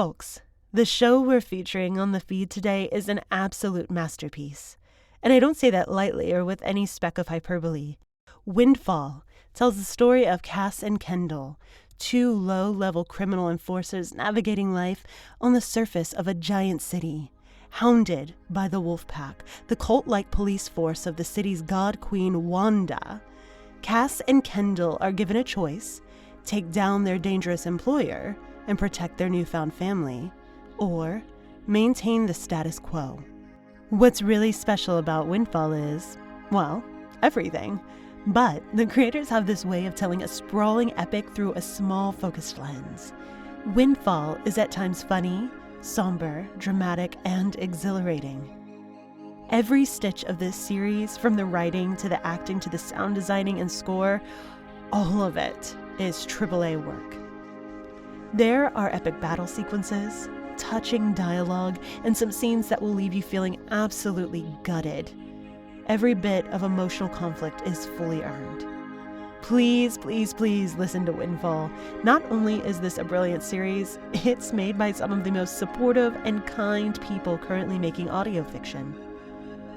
Folks, the show we're featuring on the feed today is an absolute masterpiece. And I don't say that lightly or with any speck of hyperbole. Windfall tells the story of Cass and Kendall, two low-level criminal enforcers navigating life on the surface of a giant city, hounded by the wolf pack, the cult-like police force of the city's god queen Wanda. Cass and Kendall are given a choice: take down their dangerous employer and protect their newfound family, or maintain the status quo. What's really special about Windfall is, well, everything. But the creators have this way of telling a sprawling epic through a small focused lens. Windfall is at times funny, somber, dramatic, and exhilarating. Every stitch of this series, from the writing to the acting to the sound designing and score, all of it is AAA work. There are epic battle sequences, touching dialogue, and some scenes that will leave you feeling absolutely gutted. Every bit of emotional conflict is fully earned. Please, please, please listen to Windfall. Not only is this a brilliant series, it's made by some of the most supportive and kind people currently making audio fiction.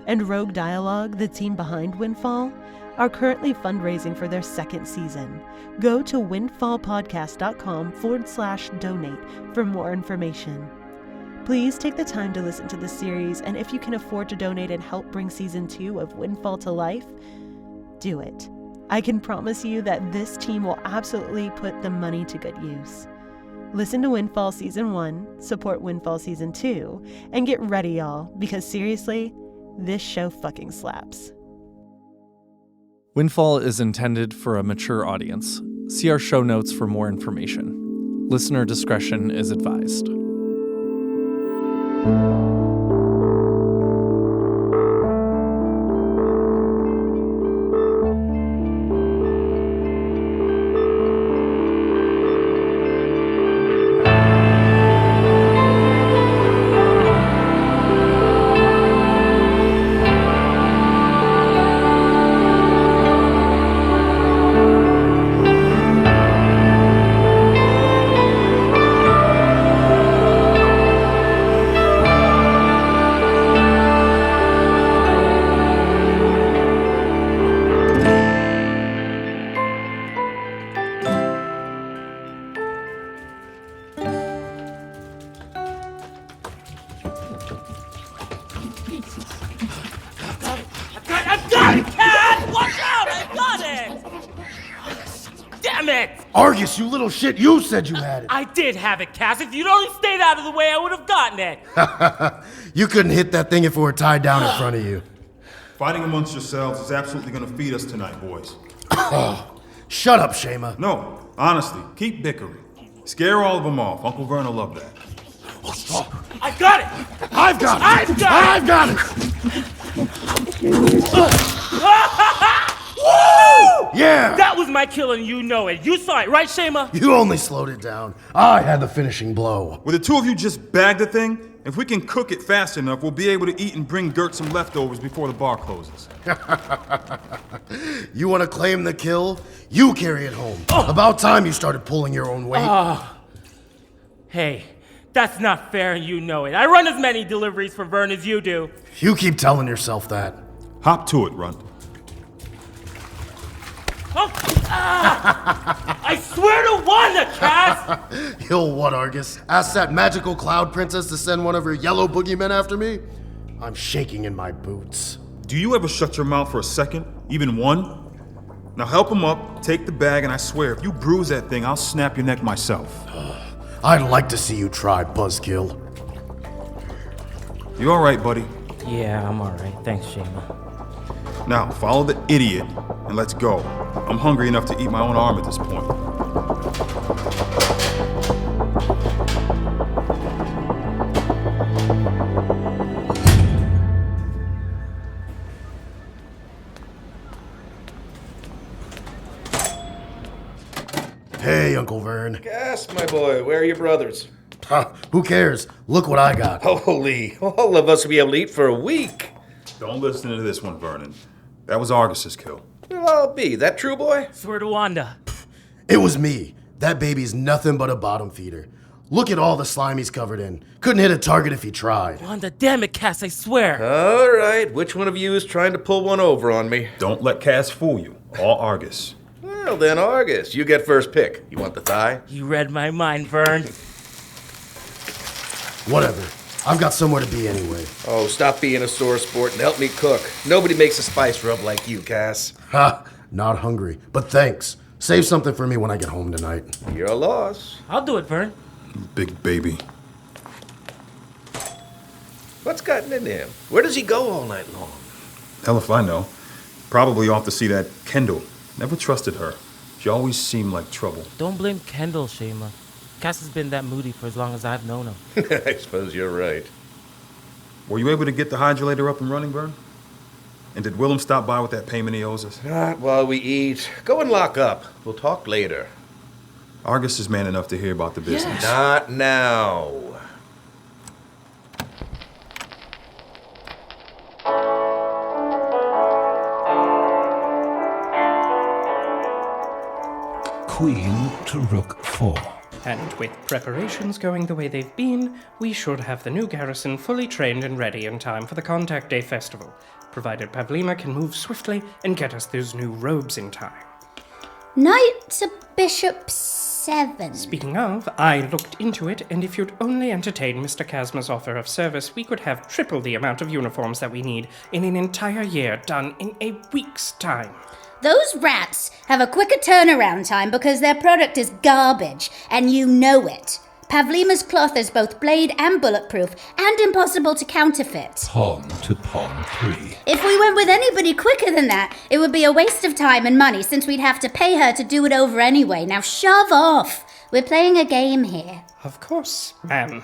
And Rogue Dialogue, the team behind Windfall, are currently fundraising for their second season. Go to windfallpodcast.com/donate for more information. Please take the time to listen to the series, and if you can afford to donate and help bring Season 2 of Windfall to life, do it. I can promise you that this team will absolutely put the money to good use. Listen to Windfall Season 1, support Windfall Season 2, and get ready, y'all, because seriously, this show fucking slaps. Windfall is intended for a mature audience. See our show notes for more information. Listener discretion is advised. Argus, you little shit, you said you had it. I did have it, Cass. If you'd only stayed out of the way, I would have gotten it. You couldn't hit that thing if it were tied down in front of you. Fighting amongst yourselves is absolutely going to feed us tonight, boys. Shut up, Shema. No, honestly, keep bickering. Scare all of them off. Uncle Vern will love that. I got it! I've got it! I've got it! Woo! Yeah! That was my kill and you know it. You saw it, right, Shema? You only slowed it down. I had the finishing blow. Will the two of you just bag the thing? If we can cook it fast enough, we'll be able to eat and bring Gert some leftovers before the bar closes. You want to claim the kill? You carry it home. About time you started pulling your own weight. Hey, that's not fair and you know it. I run as many deliveries for Vern as you do. You keep telling yourself that. Hop to it, Runt. I swear to Wanda, Cass! You'll what, Argus? Ask that magical cloud princess to send one of her yellow boogeymen after me? I'm shaking in my boots. Do you ever shut your mouth for a second? Even one? Now help him up, take the bag, and I swear, if you bruise that thing, I'll snap your neck myself. I'd like to see you try, Buzzkill. You all right, buddy? Yeah, I'm all right. Thanks, Shema. Now, follow the idiot, and let's go. I'm hungry enough to eat my own arm at this point. Hey, Uncle Vern. Cass, my boy, where are your brothers? Who cares? Look what I got. Holy, all of us will be able to eat for a week. Don't listen to this one, Vernon. That was Argus's kill. Well, I'll be. That true, boy? Swear to Wanda. It was me. That baby's nothing but a bottom feeder. Look at all the slime he's covered in. Couldn't hit a target if he tried. Wanda, damn it, Cass, I swear. All right, which one of you is trying to pull one over on me? Don't let Cass fool you. All Argus. Well, then, Argus, you get first pick. You want the thigh? You read my mind, Vern. Whatever. I've got somewhere to be anyway. Oh, stop being a sore sport and help me cook. Nobody makes a spice rub like you, Cass. Ha! Not hungry, but thanks. Save something for me when I get home tonight. Your loss. I'll do it, Vern. Big baby. What's gotten into him? Where does he go all night long? Hell if I know. Probably off to see that Kendall. Never trusted her. She always seemed like trouble. Don't blame Kendall, Shayma. Cass has been that moody for as long as I've known him. I suppose you're right. Were you able to get the hydrolator up and running, Vern? And did Willem stop by with that payment he owes us? Not while we eat. Go and lock up. We'll talk later. Argus is man enough to hear about the business. Not now. Queen to Rook 4. And with preparations going the way they've been, we should have the new garrison fully trained and ready in time for the Contact Day Festival, provided Pavlima can move swiftly and get us those new robes in time. Knight to Bishop 7. Speaking of, I looked into it, and if you'd only entertain Mr. Kazma's offer of service, we could have triple the amount of uniforms that we need in an entire year, done in a week's time. Those rats have a quicker turnaround time because their product is garbage, and you know it. Pavlima's cloth is both blade and bulletproof, and impossible to counterfeit. Pawn to Pawn 3. If we went with anybody quicker than that, it would be a waste of time and money since we'd have to pay her to do it over anyway. Now shove off. We're playing a game here. Of course, ma'am.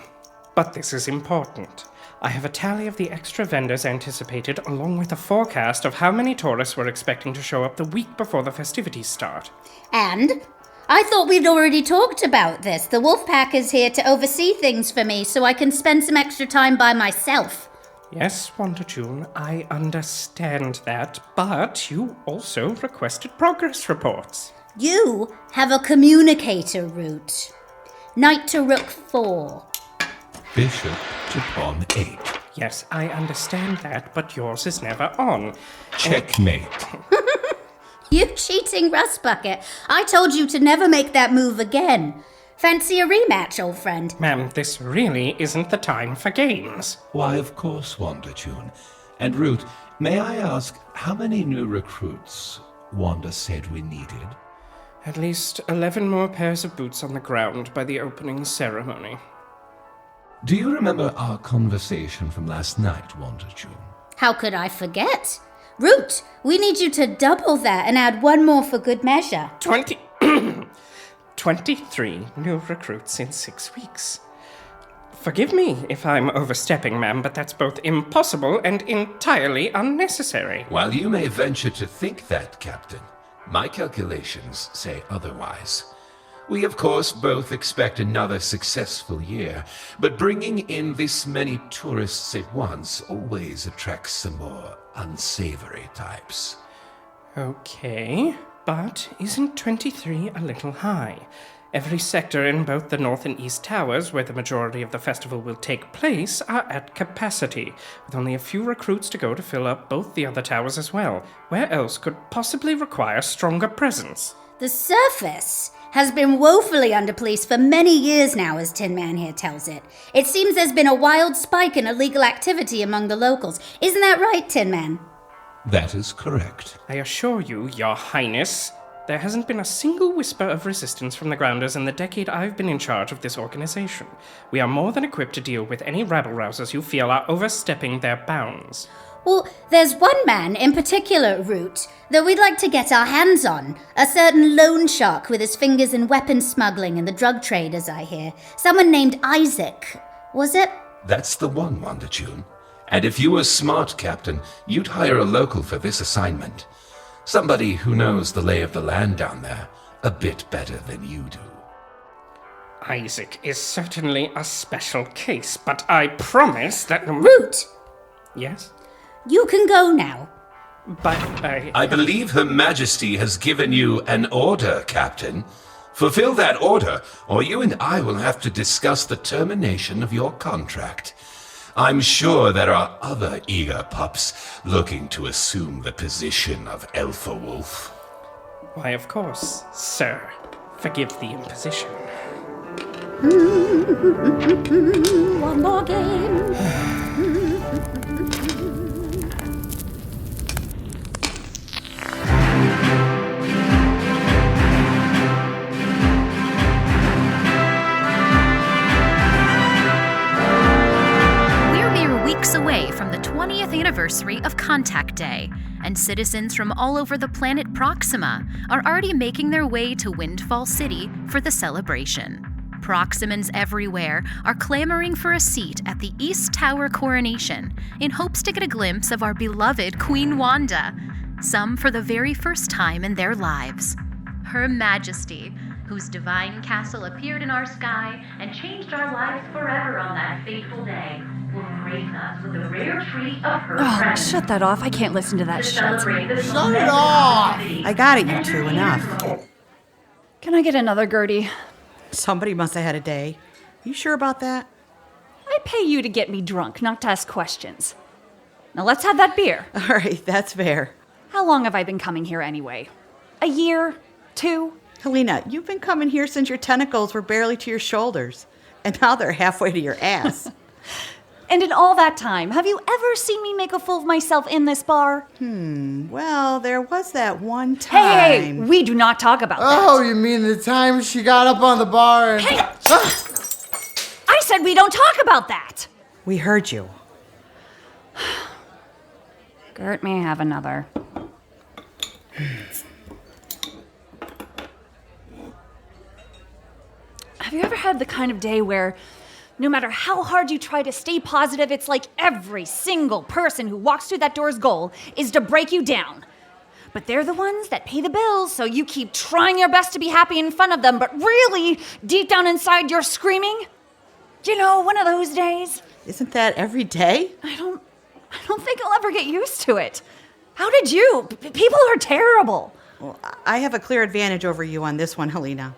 But this is important. I have a tally of the extra vendors anticipated, along with a forecast of how many tourists we're expecting to show up the week before the festivities start. And I thought we'd already talked about this. The Wolfpack is here to oversee things for me so I can spend some extra time by myself. Yes, Wanda June, I understand that, but you also requested progress reports. You have a communicator route. Knight to Rook 4. Bishop to Pawn 8. Yes, I understand that, but yours is never on. Checkmate. You cheating rustbucket. I told you to never make that move again. Fancy a rematch, old friend? Ma'am, this really isn't the time for games. Why, of course, Wanda June. And Root, may I ask how many new recruits Wanda said we needed? At least 11 more pairs of boots on the ground by the opening ceremony. Do you remember our conversation from last night, Wanda June? How could I forget? Root, we need you to double that and add one more for good measure. 23 new recruits in 6 weeks. Forgive me if I'm overstepping, ma'am, but that's both impossible and entirely unnecessary. While you may venture to think that, Captain, my calculations say otherwise. We, of course, both expect another successful year, but bringing in this many tourists at once always attracts some more unsavory types. Okay, but isn't 23 a little high? Every sector in both the North and East Towers, where the majority of the festival will take place, are at capacity, with only a few recruits to go to fill up both the other towers as well. Where else could possibly require stronger presence? The surface has been woefully underpoliced for many years now, as Tin Man here tells it. It seems there's been a wild spike in illegal activity among the locals. Isn't that right, Tin Man? That is correct. I assure you, Your Highness, there hasn't been a single whisper of resistance from the Grounders in the decade I've been in charge of this organization. We are more than equipped to deal with any rabble-rousers you feel are overstepping their bounds. Well, there's one man in particular, Root, that we'd like to get our hands on. A certain loan shark with his fingers in weapon smuggling and the drug trade, as I hear. Someone named Isaac. Was it? That's the one, Wanda June. And if you were smart, Captain, you'd hire a local for this assignment. Somebody who knows the lay of the land down there a bit better than you do. Isaac is certainly a special case, but I promise that... Root! Yes? You can go now. But I believe Her Majesty has given you an order, Captain, Fulfill that order, or you and I will have to discuss the termination of your contract. I'm sure there are other eager pups looking to assume the position of Alpha Wolf. Why, of course, sir. Forgive the imposition. One more game. Weeks away from the 20th anniversary of Contact Day, and citizens from all over the planet Proxima are already making their way to Windfall City for the celebration. Proximans everywhere are clamoring for a seat at the East Tower coronation in hopes to get a glimpse of our beloved Queen Wanda, some for the very first time in their lives. Her Majesty, whose divine castle appeared in our sky and changed our lives forever on that fateful day, will grace us with the rare treat of her presence. Shut that off. I can't listen to that shit. Shut it off! I got it, you two. Enough. Can I get another Gertie? Somebody must have had a day. You sure about that? I pay you to get me drunk, not to ask questions. Now let's have that beer. All right, that's fair. How long have I been coming here anyway? A year? 2? Helena, you've been coming here since your tentacles were barely to your shoulders. And now they're halfway to your ass. And in all that time, have you ever seen me make a fool of myself in this bar? Well, there was that one time. Hey, we do not talk about that. Oh, you mean the time she got up on the bar and... Hey! I said we don't talk about that! We heard you. Gert may have another. Have you ever had the kind of day where no matter how hard you try to stay positive, it's like every single person who walks through that door's goal is to break you down? But they're the ones that pay the bills, so you keep trying your best to be happy in front of them, but really, deep down inside, you're screaming? You know, one of those days. Isn't that every day? I don't think I'll ever get used to it. How did you? People are terrible. Well, I have a clear advantage over you on this one, Helena.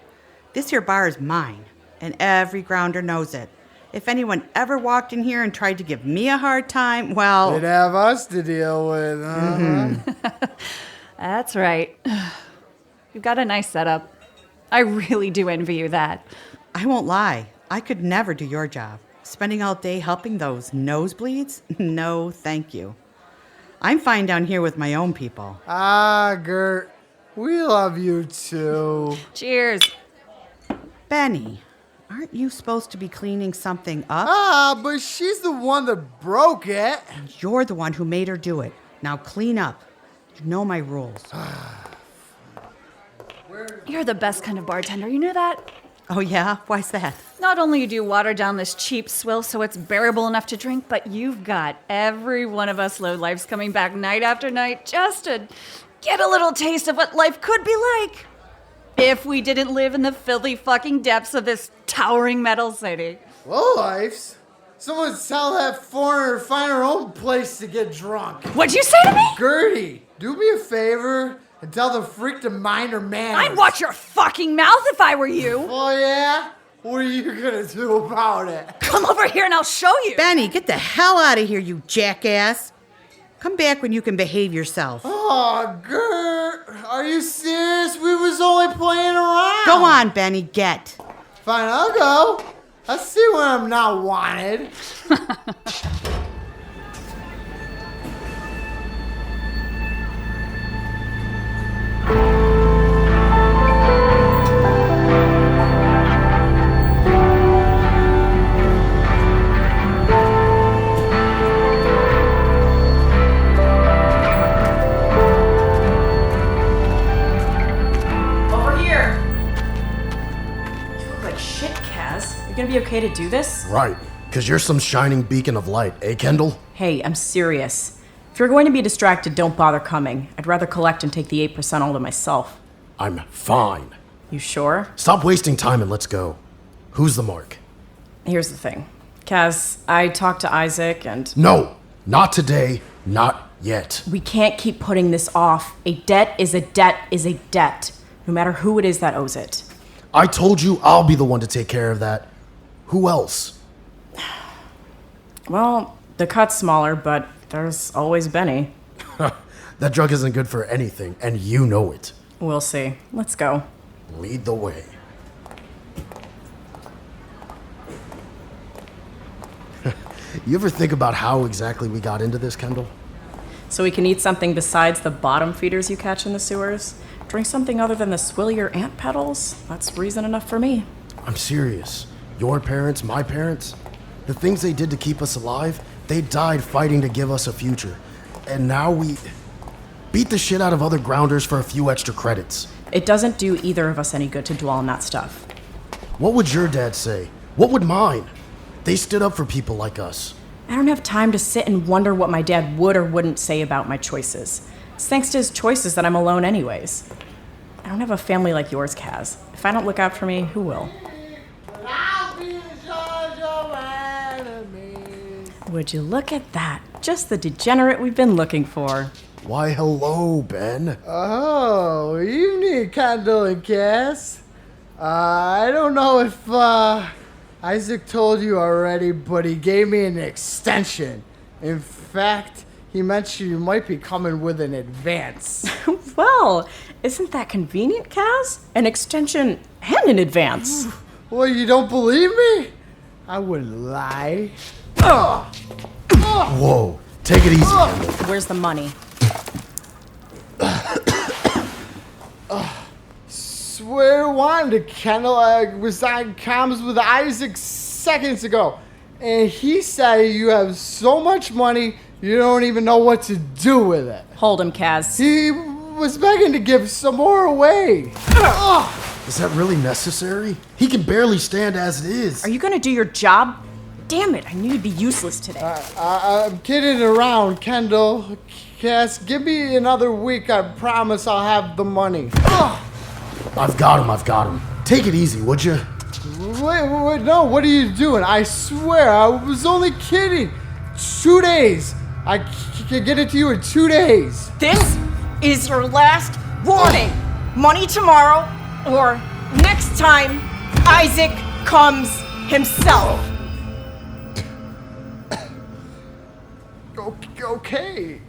This here bar is mine, and every grounder knows it. If anyone ever walked in here and tried to give me a hard time, well... They'd have us to deal with, That's right. You've got a nice setup. I really do envy you that. I won't lie. I could never do your job. Spending all day helping those nosebleeds? No, thank you. I'm fine down here with my own people. Ah, Gert, we love you too. Cheers. Benny, aren't you supposed to be cleaning something up? Ah, but she's the one that broke it. You're the one who made her do it. Now clean up. You know my rules. You're the best kind of bartender, you know that? Oh yeah? Why's that? Not only do you water down this cheap swill so it's bearable enough to drink, but you've got every one of us lowlifes coming back night after night just to get a little taste of what life could be like if we didn't live in the filthy fucking depths of this towering metal city. Lowlifes? Someone tell that foreigner to find her own place to get drunk. What'd you say to me? Gertie, do me a favor and tell the freak to mind her manners. I'd watch your fucking mouth if I were you. Oh yeah? What are you gonna do about it? Come over here and I'll show you. Benny, get the hell out of here, you jackass. Come back when you can behave yourself. Oh, Gert, are you serious? We was only playing around. Go on, Benny, get. Fine, I'll go. I'll see when I'm not wanted. You're gonna be okay to do this? Right, because you're some shining beacon of light, eh, Kendall? Hey, I'm serious. If you're going to be distracted, don't bother coming. I'd rather collect and take the 8% all to myself. I'm fine. You sure? Stop wasting time and let's go. Who's the mark? Here's the thing. Kaz, I talked to Isaac and... No, not today, not yet. We can't keep putting this off. A debt is a debt is a debt, no matter who it is that owes it. I told you I'll be the one to take care of that. Who else? Well, the cut's smaller, but there's always Benny. That drug isn't good for anything, and you know it. We'll see. Let's go. Lead the way. You ever think about how exactly we got into this, Kendall? So we can eat something besides the bottom feeders you catch in the sewers? Drink something other than the swillier ant petals? That's reason enough for me. I'm serious. Your parents, my parents, the things they did to keep us alive, they died fighting to give us a future. And now we beat the shit out of other grounders for a few extra credits. It doesn't do either of us any good to dwell on that stuff. What would your dad say? What would mine? They stood up for people like us. I don't have time to sit and wonder what my dad would or wouldn't say about my choices. It's thanks to his choices that I'm alone anyways. I don't have a family like yours, Kaz. If I don't look out for me, who will? Would you look at that? Just the degenerate we've been looking for. Why, hello, Ben. Oh, evening, Kendall and Cass. I don't know if Isaac told you already, but he gave me an extension. In fact, he mentioned you might be coming with an advance. Well, isn't that convenient, Kaz? An extension and an advance. Well, you don't believe me? I wouldn't lie. Whoa, take it easy, Kendall. Where's the money? Swear one to Kendall, I was on comms with Isaac seconds ago, and he said you have so much money you don't even know what to do with it. Hold him, Kaz. He was begging to give some more away. Is that really necessary? He can barely stand as it is. Are you gonna do your job? Damn it, I knew you'd be useless today. I'm kidding around, Kendall. Cass, give me another week. I promise I'll have the money. I've got him. Take it easy, would you? Wait, no, what are you doing? I swear, I was only kidding. 2 days. I can get it to you in 2 days. This is your last warning. Money tomorrow, or next time Isaac comes himself. Okay.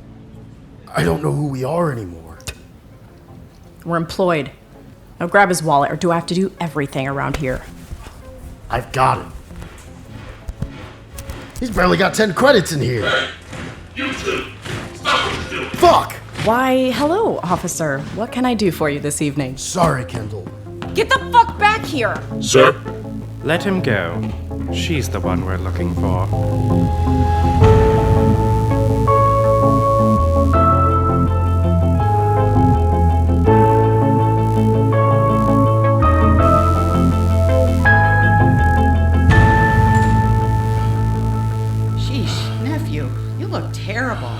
I don't know who we are anymore. We're employed. Now grab his wallet, or do I have to do everything around here? I've got it. He's barely got 10 credits in here. Hey, you two, stop what you're doing. Fuck! Why, hello, officer. What can I do for you this evening? Sorry, Kendall. Get the fuck back here! Sir? Let him go. She's the one we're looking for. Terrible.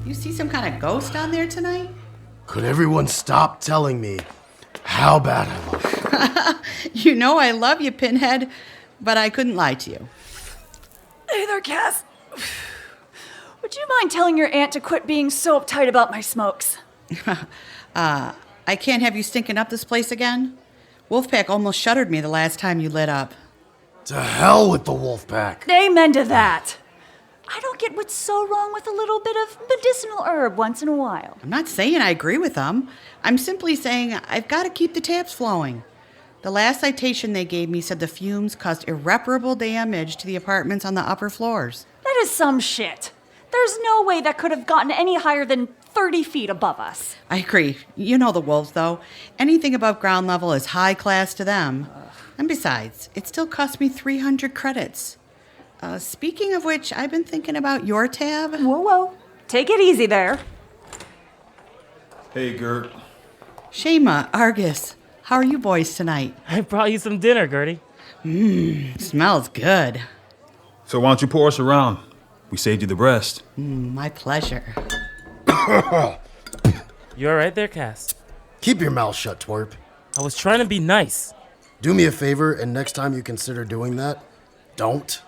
You see some kind of ghost on there tonight? Could everyone stop telling me how bad I look? You know I love you, Pinhead, but I couldn't lie to you. Hey there, Cass. Would you mind telling your aunt to quit being so uptight about my smokes? I can't have you stinking up this place again. Wolfpack almost shuttered me the last time you lit up. To hell with the Wolfpack. Amen to that. I don't get what's so wrong with a little bit of medicinal herb once in a while. I'm not saying I agree with them. I'm simply saying I've got to keep the taps flowing. The last citation they gave me said the fumes caused irreparable damage to the apartments on the upper floors. That is some shit. There's no way that could have gotten any higher than 30 feet above us. I agree. You know the wolves, though. Anything above ground level is high class to them. And besides, it still cost me 300 credits. Speaking of which, I've been thinking about your tab. Whoa. Take it easy there. Hey, Gert. Shema, Argus, how are you boys tonight? I brought you some dinner, Gertie. Smells good. So why don't you pour us around? We saved you the breast. My pleasure. You all right there, Cass? Keep your mouth shut, twerp. I was trying to be nice. Do me a favor, and next time you consider doing that, don't.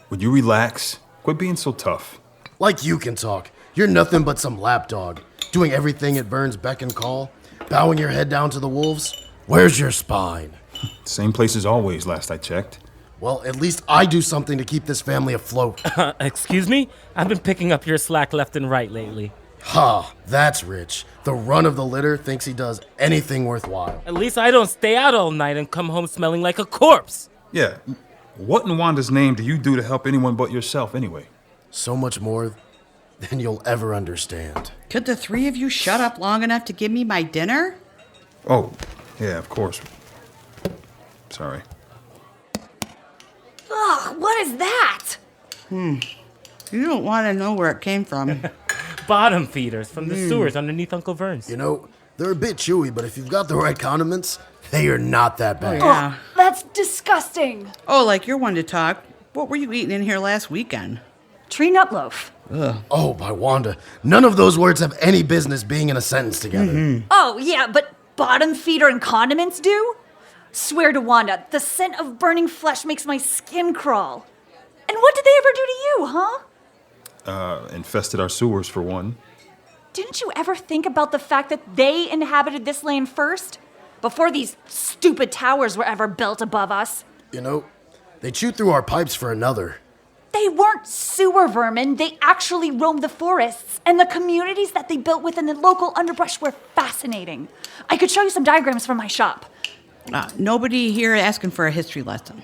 Would you relax? Quit being so tough. Like you can talk. You're nothing but some lapdog, doing everything at Vern's beck and call, bowing your head down to the wolves. Where's your spine? Same place as always, last I checked. Well, at least I do something to keep this family afloat. Excuse me? I've been picking up your slack left and right lately. Ha, that's Rich. The run of the litter thinks he does anything worthwhile. At least I don't stay out all night and come home smelling like a corpse. Yeah, what in Wanda's name do you do to help anyone but yourself anyway? So much more than you'll ever understand. Could the three of you shut up long enough to give me my dinner? Oh, yeah, of course. Sorry. Ugh, what is that? You don't want to know where it came from. Bottom feeders from the sewers underneath Uncle Vern's. You know, they're a bit chewy, but if you've got the right condiments, they are not that bad. Yeah. Oh, that's disgusting. Oh, like you're one to talk. What were you eating in here last weekend? Tree nut loaf. Ugh. Oh, by Wanda, none of those words have any business being in a sentence together. Oh, yeah, but bottom feeder and condiments do? Swear to Wanda, the scent of burning flesh makes my skin crawl. And what did they ever do to you, huh? Infested our sewers for one. Didn't you ever think about the fact that they inhabited this land first? Before these stupid towers were ever built above us? You know, they chewed through our pipes for another. They weren't sewer vermin. They actually roamed the forests, and the communities that they built within the local underbrush were fascinating. I could show you some diagrams from my shop. Nobody here asking for a history lesson.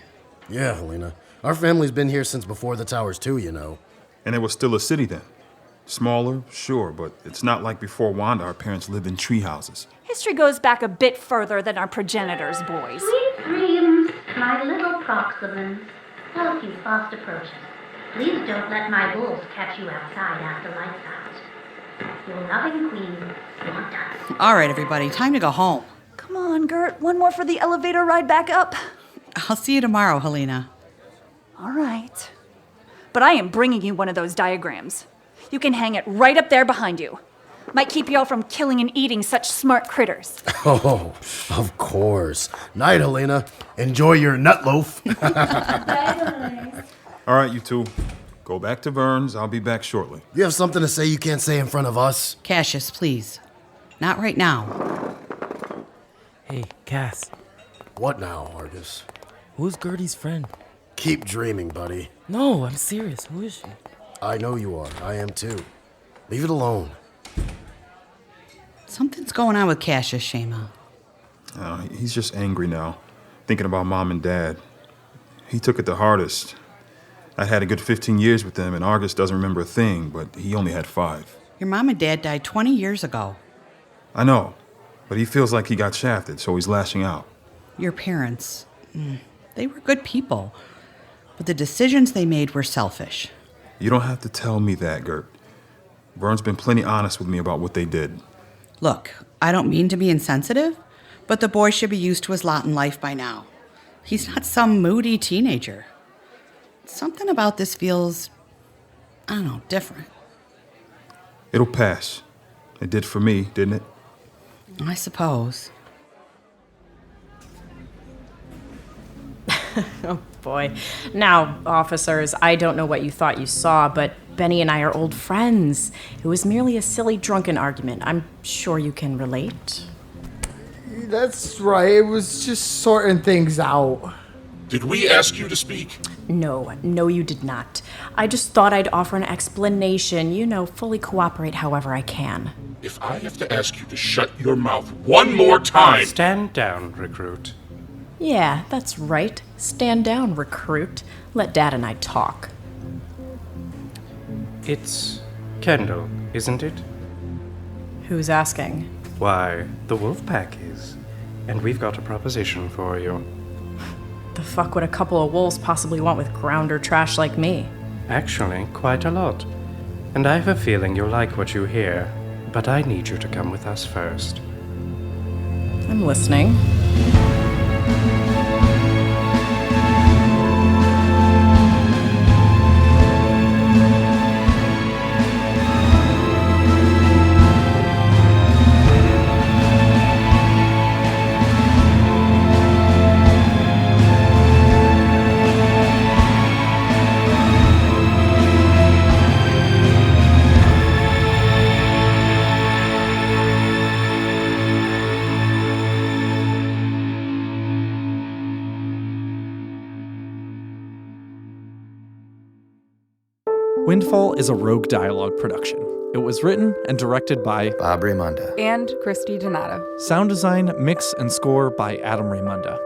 Yeah, Helena. Our family's been here since before the towers too, you know. And it was still a city then. Smaller, sure, but it's not like before Wanda our parents lived in tree houses. History goes back a bit further than our progenitors, boys. Sweet dreams, my little proximans. Welcome fast approaches. Please don't let my wolves catch you outside after lights out. Your loving queen, Wanda. All right, everybody, time to go home. Come on, Gert. One more for the elevator ride back up. I'll see you tomorrow, Helena. All right. But I am bringing you one of those diagrams. You can hang it right up there behind you. Might keep you all from killing and eating such smart critters. Oh, of course. Night, Helena. Enjoy your nut loaf. All right, you two. Go back to Vern's. I'll be back shortly. You have something to say you can't say in front of us? Cassius, please. Not right now. Hey, Cass. What now, Argus? Who's Gertie's friend? Keep dreaming, buddy. No, I'm serious. Who is she? I know you are. I am too. Leave it alone. Something's going on with Cassius, Shema. He's just angry now, thinking about Mom and Dad. He took it the hardest. I had a good 15 years with them, and Argus doesn't remember a thing, but he only had 5. Your mom and dad died 20 years ago. I know, but he feels like he got shafted, so he's lashing out. Your parents, they were good people, but the decisions they made were selfish. You don't have to tell me that, Gert. Vern's been plenty honest with me about what they did. Look, I don't mean to be insensitive, but the boy should be used to his lot in life by now. He's not some moody teenager. Something about this feels, I don't know, different. It'll pass. It did for me, didn't it? I suppose. Oh, boy. Now, officers, I don't know what you thought you saw, but Benny and I are old friends. It was merely a silly drunken argument. I'm sure you can relate. That's right. It was just sorting things out. Did we ask you to speak? No, you did not. I just thought I'd offer an explanation, fully cooperate however I can. If I have to ask you to shut your mouth one more time... Stand down, recruit. Yeah, that's right. Stand down, recruit. Let Dad and I talk. It's Kendall, isn't it? Who's asking? Why, the Wolfpack is. And we've got a proposition for you. The fuck would a couple of wolves possibly want with grounder trash like me? Actually, quite a lot. And I have a feeling you'll like what you hear, but I need you to come with us first. I'm listening. Windfall is a Rogue Dialogue production. It was written and directed by Bob Raymunda and Christy Donato. Sound design, mix, and score by Adam Raymunda.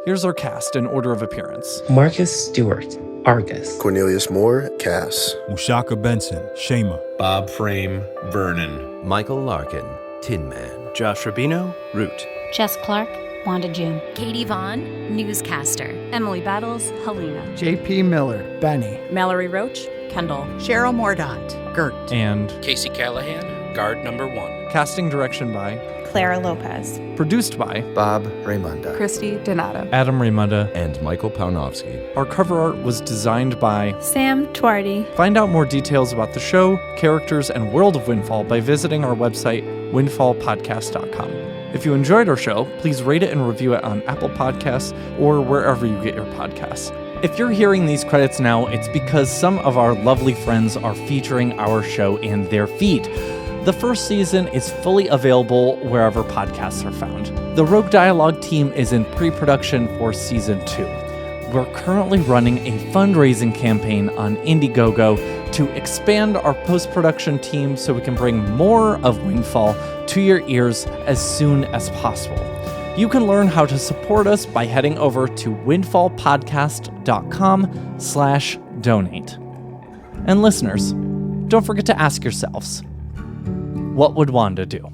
Here's our cast in order of appearance. Marcus Stewart, Argus. Cornelius Moore, Cass. Mushaka Benson, Shema. Bob Frame, Vernon. Michael Larkin, Tin Man. Josh Rubino, Root. Jess Clark, Wanda June. Katie Vaughn, newscaster. Emily Battles, Helena. JP Miller, Benny. Mallory Roach, Kendall. Cheryl Mordaunt, Gert. And Casey Callahan, guard number 1. Casting direction by Clara Lopez. Produced by Bob Raymunda. Christy Donato. Adam Raymunda. And Michael Pawnowski. Our cover art was designed by Sam Twardy. Find out more details about the show, characters, and world of Windfall by visiting our website, windfallpodcast.com. If you enjoyed our show, please rate it and review it on Apple Podcasts or wherever you get your podcasts. If you're hearing these credits now, it's because some of our lovely friends are featuring our show in their feed. The first season is fully available wherever podcasts are found. The Rogue Dialogue team is in pre-production for Season 2. We're currently running a fundraising campaign on Indiegogo to expand our post-production team so we can bring more of Windfall to your ears as soon as possible. You can learn how to support us by heading over to windfallpodcast.com/donate. And listeners, don't forget to ask yourselves, what would Wanda do?